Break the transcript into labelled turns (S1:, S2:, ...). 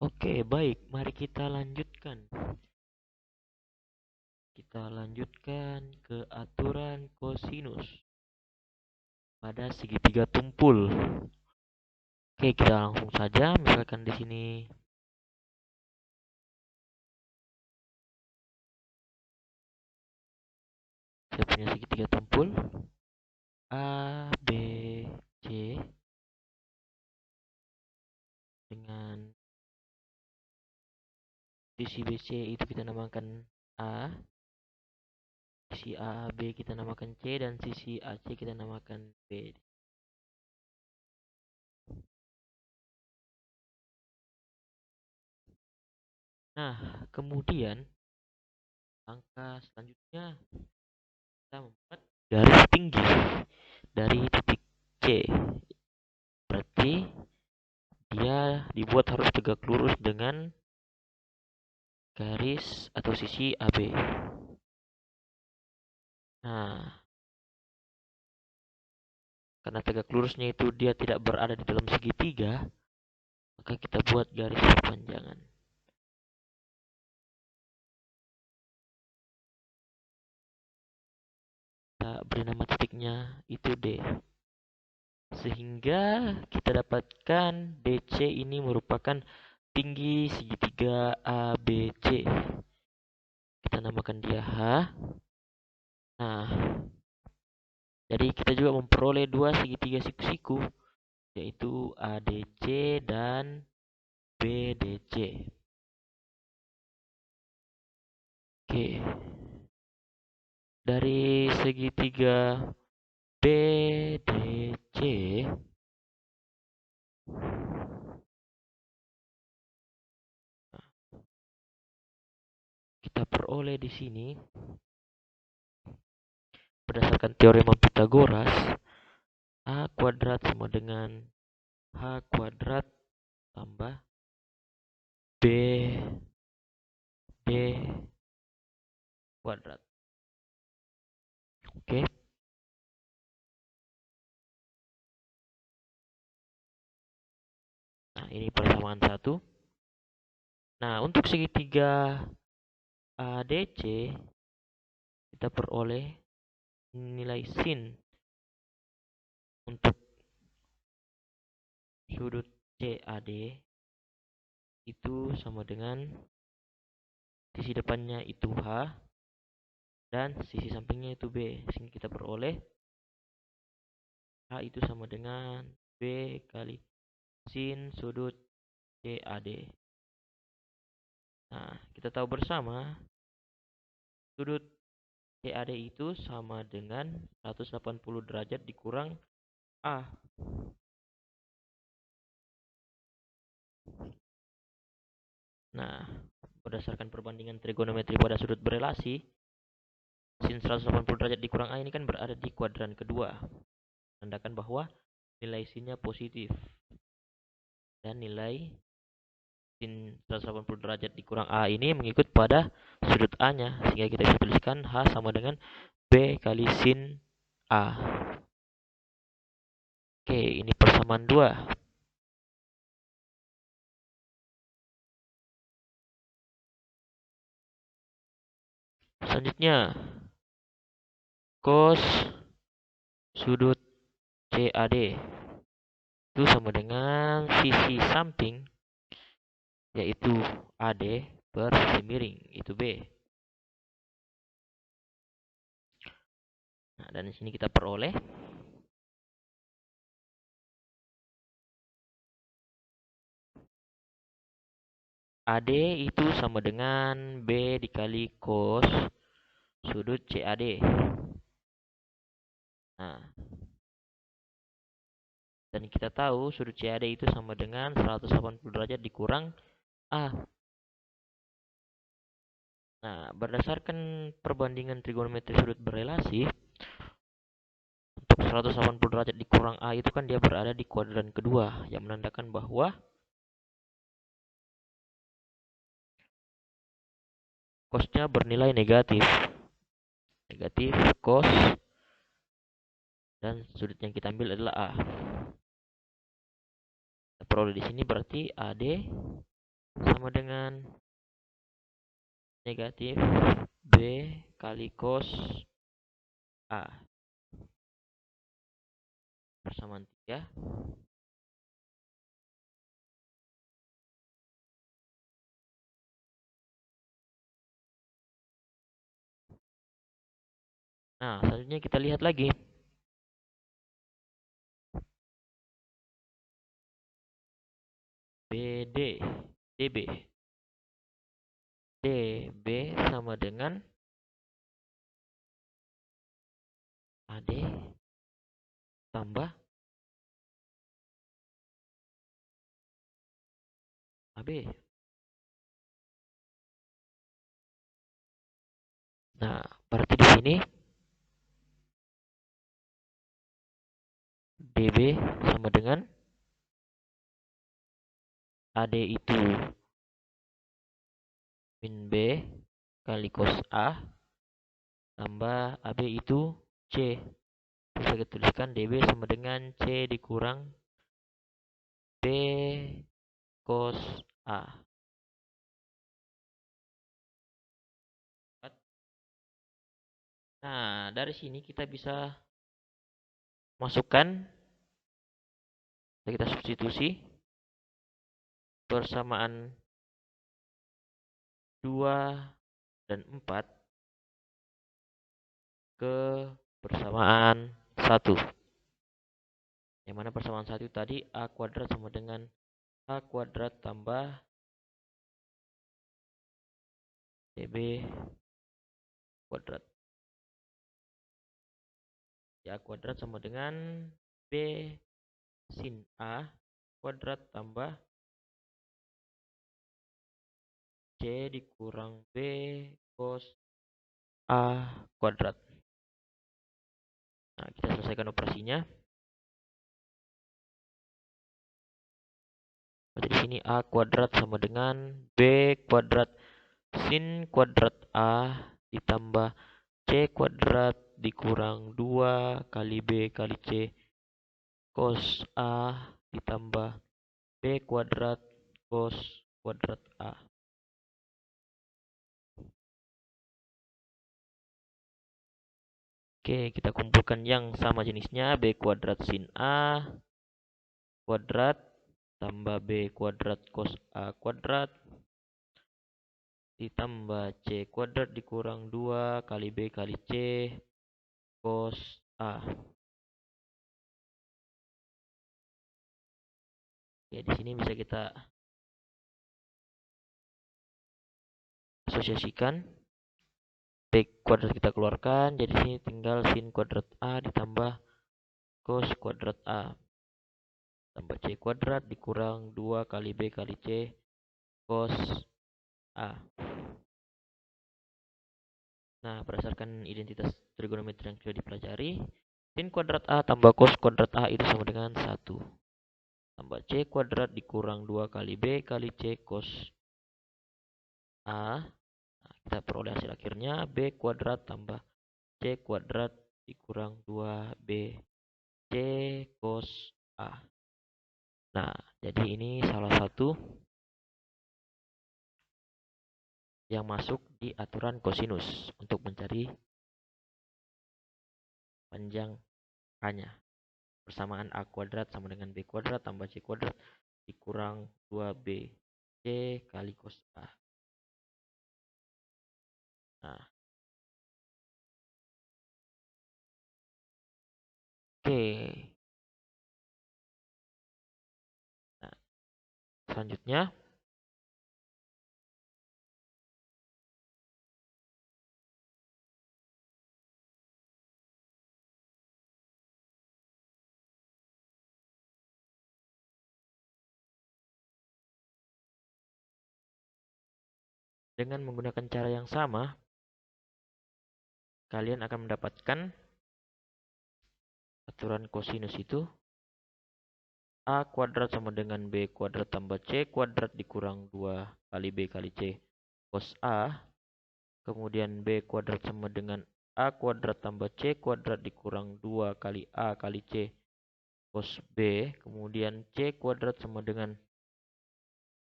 S1: Oke, baik. Mari kita lanjutkan. Kita lanjutkan ke aturan kosinus pada segitiga tumpul. Oke, kita langsung saja. Misalkan di sini saya punya segitiga tumpul A, B, C dengan sisi BC itu kita namakan A, sisi AB kita namakan C, dan sisi AC kita namakan B. Nah, kemudian langkah selanjutnya kita membuat garis tinggi dari titik C. Berarti dia dibuat harus tegak lurus dengan garis atau sisi AB. Nah, karena tegak lurusnya itu dia tidak berada di dalam segitiga, maka kita buat garis perpanjangan. Kita beri nama titiknya itu D. Sehingga kita dapatkan DC ini merupakan tinggi segitiga ABC. Kita namakan dia H. Nah, jadi kita juga memperoleh dua segitiga siku-siku, yaitu ADC dan BDC. Oke. Dari segitiga BDC kita peroleh di sini berdasarkan teorema Pythagoras, A kuadrat sama dengan H kuadrat tambah B D kuadrat. Oke. Nah, ini persamaan satu. Nah, untuk segitiga ADC kita peroleh nilai sin untuk sudut CAD itu sama dengan sisi depannya itu H dan sisi sampingnya itu B, sehingga kita peroleh H itu sama dengan B kali sin sudut CAD. Nah, kita tahu bersama sudut CAD itu sama dengan 180 derajat dikurang A. Nah, berdasarkan perbandingan trigonometri pada sudut berelasi, sin 180 derajat dikurang A ini kan berada di kuadran kedua. Menandakan bahwa nilai sinnya positif. Dan nilai sin 180 derajat dikurang A ini mengikut pada sudut A-nya. Sehingga kita bisa tuliskan H sama dengan B kali sin A. Oke, ini persamaan 2. Selanjutnya, cos sudut CAD itu sama dengan sisi samping, yaitu AD per sisi miring, itu B. Nah, dan di sini kita peroleh AD itu sama dengan B dikali cos sudut CAD. Nah, dan kita tahu sudut CAD itu sama dengan 180 derajat dikurang A. Nah, berdasarkan perbandingan trigonometri sudut berelasi, untuk 180 derajat dikurang A itu kan dia berada di kuadran kedua, yang menandakan bahwa cosnya bernilai negatif. Negatif cos, dan sudut yang kita ambil adalah A. Kita peroleh di sini berarti AD sama dengan negatif B kali cos A persamaan 3. Nah, selanjutnya kita lihat lagi. BD, DB. DB sama dengan AD tambah AB. Nah, berarti di sini DB sama dengan AD itu min B kali cos A tambah AB itu C. Bisa kita tuliskan DB sama dengan C dikurang B cos A. Nah, dari sini kita bisa masukkan, kita substitusi persamaan 2 dan 4 ke persamaan 1. Yang mana persamaan 1 tadi A kuadrat sama dengan A kuadrat tambah DB kuadrat. A kuadrat sama dengan B sin A kuadrat tambah C dikurang B cos A kuadrat. Nah, kita selesaikan operasinya. Jadi di sini A kuadrat sama dengan B kuadrat sin kuadrat A ditambah C kuadrat dikurang 2 kali B kali C cos A ditambah B kuadrat cos kuadrat A. Oke, kita kumpulkan yang sama jenisnya. B kuadrat sin A kuadrat tambah B kuadrat cos A kuadrat ditambah C kuadrat dikurang 2 kali B kali C cos A. Ya, di sini bisa kita asosiasikan. B kuadrat kita keluarkan, jadi sini tinggal sin kuadrat A ditambah cos kuadrat A tambah C kuadrat dikurang 2 kali B kali C cos A. Nah, berdasarkan identitas trigonometri yang sudah dipelajari, sin kuadrat A tambah cos kuadrat A itu sama dengan 1 tambah C kuadrat dikurang 2 kali B kali C cos A. Nah, kita peroleh hasil akhirnya B kuadrat tambah C kuadrat dikurang 2B C cos A. Nah, jadi ini salah satu yang masuk di aturan kosinus untuk mencari panjang A-nya. Persamaan A kuadrat sama dengan B kuadrat tambah C kuadrat dikurang 2B C kali cos A. Nah, oke. Nah, selanjutnya dengan menggunakan cara yang sama, kalian akan mendapatkan aturan kosinus itu A kuadrat sama dengan B kuadrat tambah C kuadrat dikurang 2 kali B kali C cos A. Kemudian B kuadrat sama dengan A kuadrat tambah C kuadrat dikurang 2 kali A kali C cos B. Kemudian C kuadrat sama dengan